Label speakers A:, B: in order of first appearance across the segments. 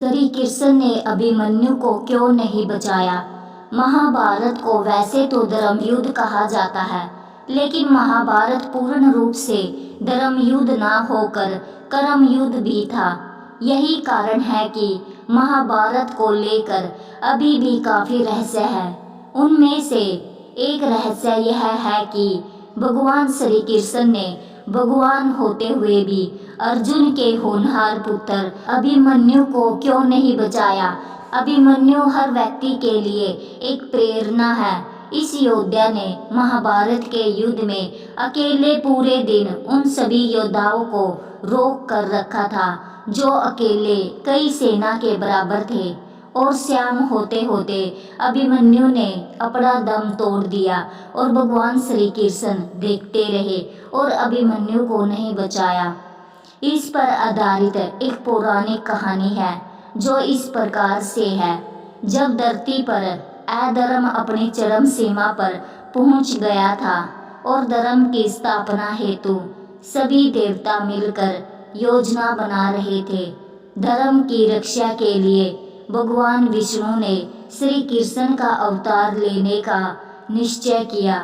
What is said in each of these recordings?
A: श्री कृष्ण ने अभिमन्यु को क्यों नहीं बचाया? महाभारत को वैसे तो धर्म युद्ध कहा जाता है, लेकिन महाभारत पूर्ण रूप से धर्म युद्ध न होकर कर्म युद्ध भी था। यही कारण है कि महाभारत को लेकर अभी भी काफी रहस्य है। उनमें से एक रहस्य यह है कि भगवान श्री कृष्ण ने भगवान होते हुए भी अर्जुन के होनहार पुत्र अभिमन्यु को क्यों नहीं बचाया? अभिमन्यु हर व्यक्ति के लिए एक प्रेरणा है। इस योद्धा ने महाभारत के युद्ध में अकेले पूरे दिन उन सभी योद्धाओं को रोक कर रखा था जो अकेले कई सेना के बराबर थे, और शाम होते होते अभिमन्यु ने अपना दम तोड़ दिया और भगवान श्री कृष्ण देखते रहे और अभिमन्यु को नहीं बचाया। इस पर आधारित एक पौराणिक कहानी है जो इस प्रकार से है। जब धरती पर अधर्म अपनी चरम सीमा पर पहुंच गया था और धर्म की स्थापना हेतु सभी देवता मिलकर योजना बना रहे थे, धर्म की रक्षा के लिए भगवान विष्णु ने श्री कृष्ण का अवतार लेने का निश्चय किया।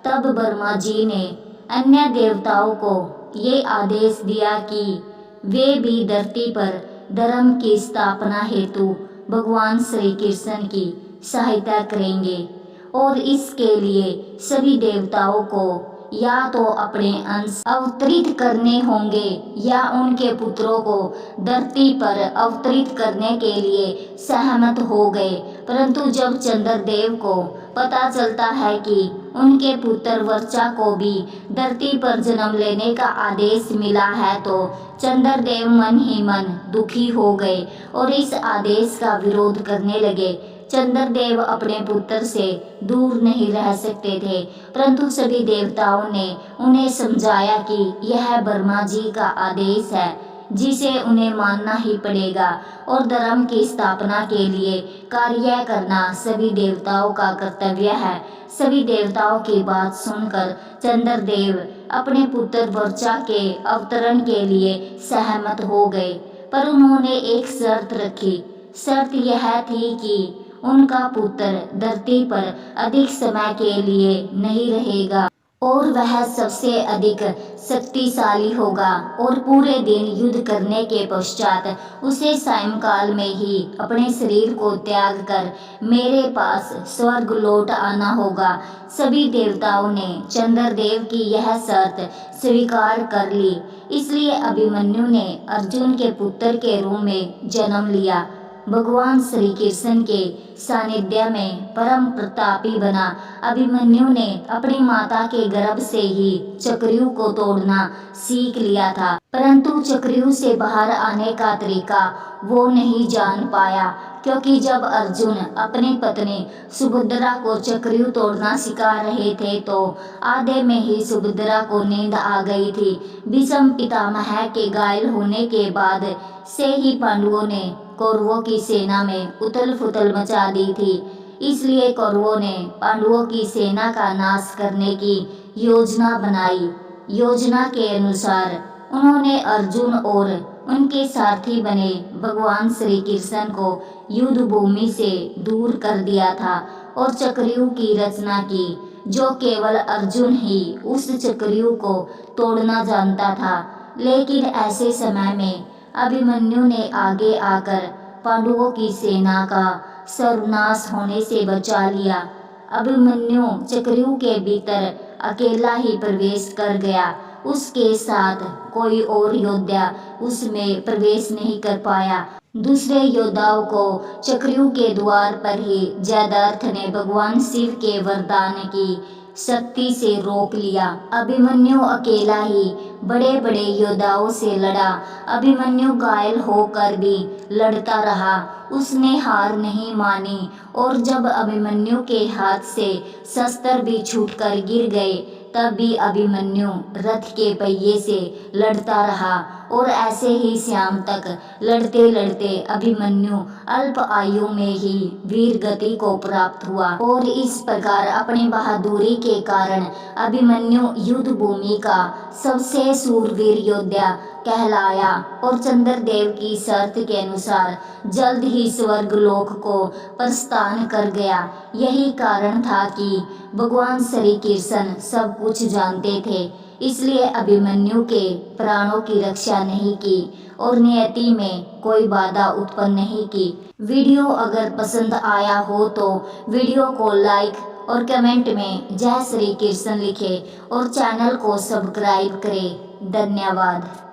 A: तब ब्रह्मा जी ने अन्य देवताओं को ये आदेश दिया कि वे भी धरती पर धर्म की स्थापना हेतु भगवान श्री कृष्ण की सहायता करेंगे, और इसके लिए सभी देवताओं को या तो अपने अंश अवतरित करने होंगे या उनके पुत्रों को धरती पर अवतरित करने के लिए सहमत हो गए। परंतु जब चंद्रदेव को पता चलता है कि उनके पुत्र वर्चा को भी धरती पर जन्म लेने का आदेश मिला है, तो चंद्रदेव मन ही मन दुखी हो गए और इस आदेश का विरोध करने लगे। चंद्रदेव अपने पुत्र से दूर नहीं रह सकते थे, परंतु सभी देवताओं ने उन्हें समझाया कि यह ब्रह्मा जी का आदेश है जिसे उन्हें मानना ही पड़ेगा, और धर्म की स्थापना के लिए कार्य करना सभी देवताओं का कर्तव्य है। सभी देवताओं की बात सुनकर चंद्रदेव अपने पुत्र वर्चा के अवतरण के लिए सहमत हो गए, पर उन्होंने एक शर्त रखी। शर्त यह थी कि उनका पुत्र धरती पर अधिक समय के लिए नहीं रहेगा और वह सबसे अधिक शक्तिशाली होगा, और पूरे दिन युद्ध करने के पश्चात उसे सायंकाल में ही अपने शरीर को त्याग कर मेरे पास स्वर्ग लौट आना होगा। सभी देवताओं ने चंद्रदेव की यह शर्त स्वीकार कर ली, इसलिए अभिमन्यु ने अर्जुन के पुत्र के रूप में जन्म लिया। भगवान श्री कृष्ण के सानिध्य में परम प्रतापी बना अभिमन्यु ने अपनी माता के गर्भ से ही चक्रव्यूह को तोड़ना सीख लिया था, परंतु चक्रव्यूह से बाहर आने का तरीका वो नहीं जान पाया, क्योंकि जब अर्जुन अपनी पत्नी सुभद्रा को चक्रव्यूह तोड़ना सिखा रहे थे तो आधे में ही सुभद्रा को नींद आ गई थी। भीष्म पितामह के घायल होने के बाद से ही पांडवों ने कौरवों की सेना में उथल पुथल मचा दी थी, इसलिए कौरवों ने पांडवों की सेना का नाश करने की योजना बनाई। योजना के अनुसार उन्होंने अर्जुन और उनके सारथी बने भगवान श्री कृष्ण को युद्ध भूमि से दूर कर दिया था और चक्रव्यूह की रचना की, जो केवल अर्जुन ही उस चक्रव्यूह को तोड़ना जानता था। लेकिन ऐसे समय में अभिमन्यु ने आगे आकर पांडवों की सेना का सर्वनाश होने से बचा लिया। अभिमन्यु चक्रव्यूह के भीतर अकेला ही प्रवेश कर गया, उसके साथ कोई और योद्धा उसमें प्रवेश नहीं कर पाया। दूसरे योद्धाओं को चक्रव्यूह के द्वार पर ही जयद्रथ ने भगवान शिव के वरदान की शक्ति से रोक लिया। अभिमन्यु अकेला ही बड़े बड़े योद्धाओं से लड़ा। अभिमन्यु घायल होकर भी लड़ता रहा, उसने हार नहीं मानी, और जब अभिमन्यु के हाथ से शस्त्र भी छूटकर गिर गए तब भी अभिमन्यु रथ के पहिए से लड़ता रहा और ऐसे ही शाम तक लड़ते लड़ते अभिमन्यु अल्प आयु में ही वीर गति को प्राप्त हुआ और इस प्रकार अपनी बहादुरी के कारण अभिमन्यु युद्ध भूमि का सबसे शूरवीर योद्धा कहलाया और चंद्रदेव की शर्त के अनुसार जल्द ही स्वर्ग लोक को प्रस्थान कर गया। यही कारण था कि भगवान श्री कृष्ण सब कुछ जानते थे, इसलिए अभिमन्यु के प्राणों की रक्षा नहीं की और नियति में कोई बाधा उत्पन्न नहीं की। वीडियो अगर पसंद आया हो तो वीडियो को लाइक और कमेंट में जय श्री कृष्ण लिखें और चैनल को सब्सक्राइब करें। धन्यवाद।